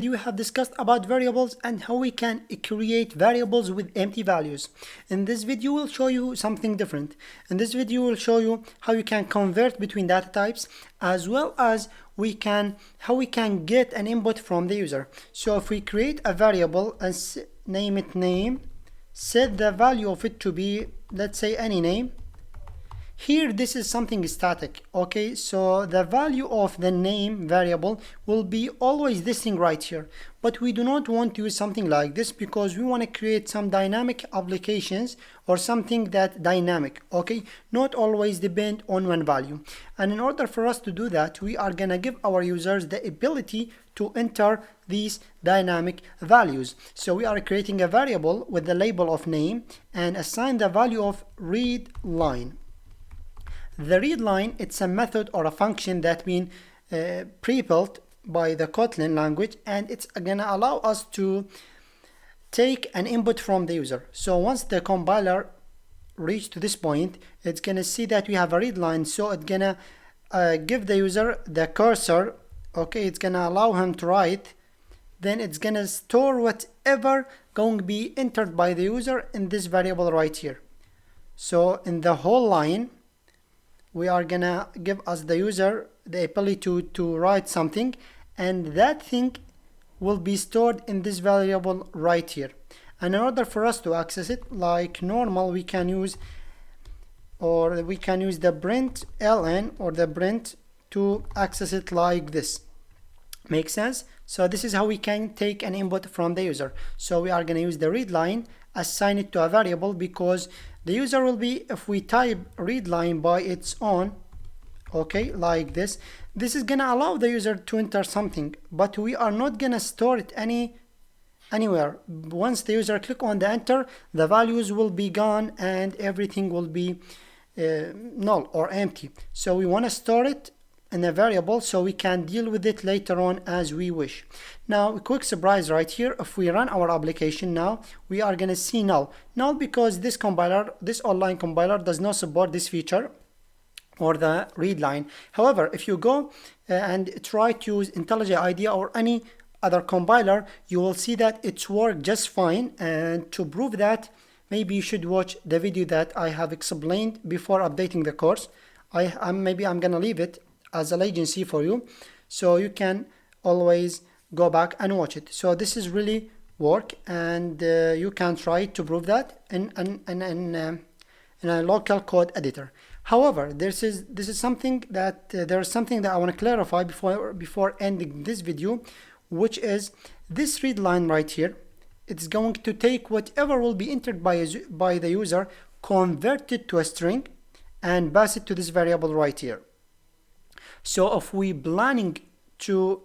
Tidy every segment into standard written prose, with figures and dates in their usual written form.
We have discussed about variables and how we can create variables with empty values. In this video, we'll show you something different. In this video, we'll show you how you can convert between data types, as well as how we can get an input from the user. So if we create a variable and name it name, set the value of it to be, let's say, any name. Here, this is something static, okay? So the value of the name variable will be always this thing right here. But we do not want to use something like this because we want to create some dynamic applications or something that dynamic, okay? Not always depend on one value. And in order for us to do that, we are gonna give our users the ability to enter these dynamic values. So we are creating a variable with the label of name and assign the value of read line. The read line, it's a method or a function that been pre-built by the Kotlin language, and it's gonna allow us to take an input from the user. So once the compiler reach to this point, it's gonna see that we have a read line, so it's gonna give the user the cursor, okay? It's gonna allow him to write, then it's gonna store whatever going to be entered by the user in this variable right here. So in the whole line, we are gonna give us the user the ability to write something, and that thing will be stored in this variable right here. And in order for us to access it like normal, we can use the print ln or the print to access it like this. Make sense? So this is how we can take an input from the user. So we are gonna use the read line, assign it to a variable, because the user will be, if we type read line by its own, okay, like this is gonna allow the user to enter something, but we are not gonna store it anywhere. Once the user click on the enter, the values will be gone and everything will be null or empty. So we want to store it in a variable so we can deal with it later on as we wish. Now, a quick surprise right here. If we run our application now, we are gonna see null because this online compiler does not support this feature or the read line. However, if you go and try to use IntelliJ IDEA or any other compiler, you will see that it's worked just fine. And to prove that, maybe you should watch the video that I have explained before updating the course. Maybe I'm gonna leave it as an agency for you, so you can always go back and watch it. So this is really work, and you can try to prove that in a local code editor. However, this is something that there's something that I want to clarify before ending this video, which is this read line right here. It's going to take whatever will be entered by the user, convert it to a string, and pass it to this variable right here. So if we planning to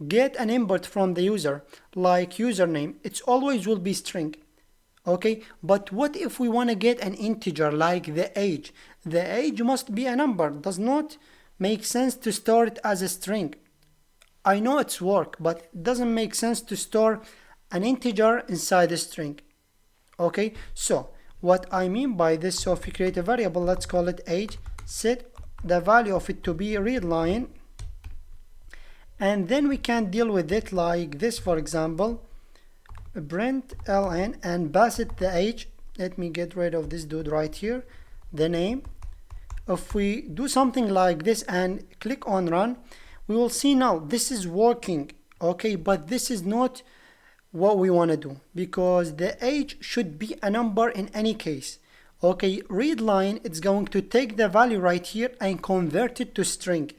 get an input from the user like username, it's always will be string, okay? But what if we want to get an integer like the age? The age must be a number. Does not make sense to store it as a string. I know it's work, but it doesn't make sense to store an integer inside a string, okay? So what I mean by this, so if we create a variable, let's call it age, set the value of it to be read line, and then we can deal with it like this. For example, print ln and pass it the age. Let me get rid of this dude right here, the name. If we do something like this and click on run, we will see now this is working, okay? But this is not what we want to do, because the age should be a number in any case. Okay, read line, it's going to take the value right here and convert it to string,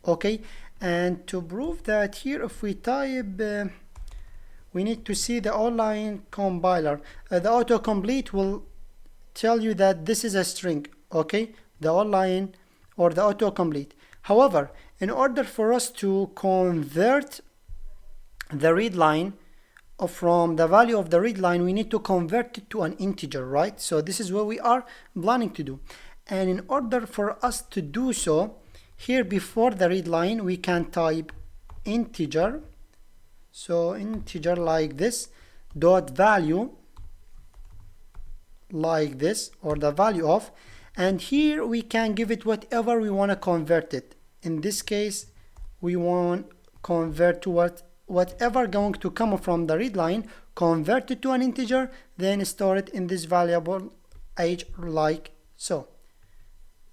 okay? And to prove that here, if we type, we need to see the online compiler. The autocomplete will tell you that this is a string, okay? The online or the autocomplete. However, in order for us to convert the read line from the value of the read line, we need to convert it to an integer, right? So this is what we are planning to do. And in order for us to do so, here before the read line, we can type integer. So integer like this, dot value like this, or the value of, and here we can give it whatever we want to convert it. In this case, we want convert to whatever going to come from the read line, convert it to an integer, then store it in this variable age like so.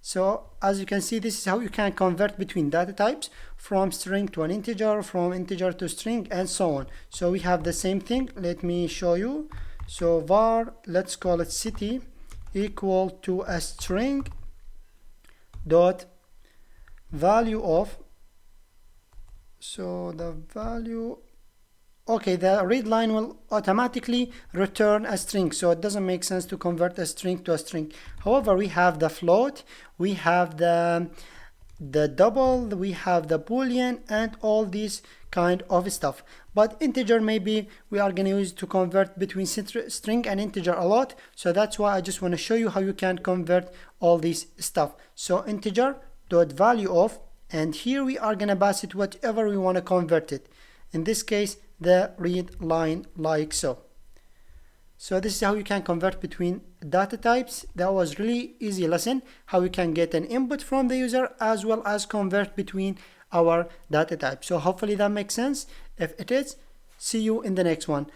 So as you can see, this is how you can convert between data types, from string to an integer, from integer to string, and so on. So we have the same thing. Let me show you. So var, let's call it city, equal to a string dot value of, so the value, okay, the read line will automatically return a string, so it doesn't make sense to convert a string to a string. However, we have the float, we have the double, we have the boolean, and all these kind of stuff. But integer, maybe we are going to use to convert between string and integer a lot, so that's why I just want to show you how you can convert all this stuff. So integer dot value of, and here we are going to pass it whatever we want to convert it. In this case, the read line like so. So this is how you can convert between data types. That was really easy lesson, how you can get an input from the user as well as convert between our data types. So hopefully that makes sense. If it is, see you in the next one.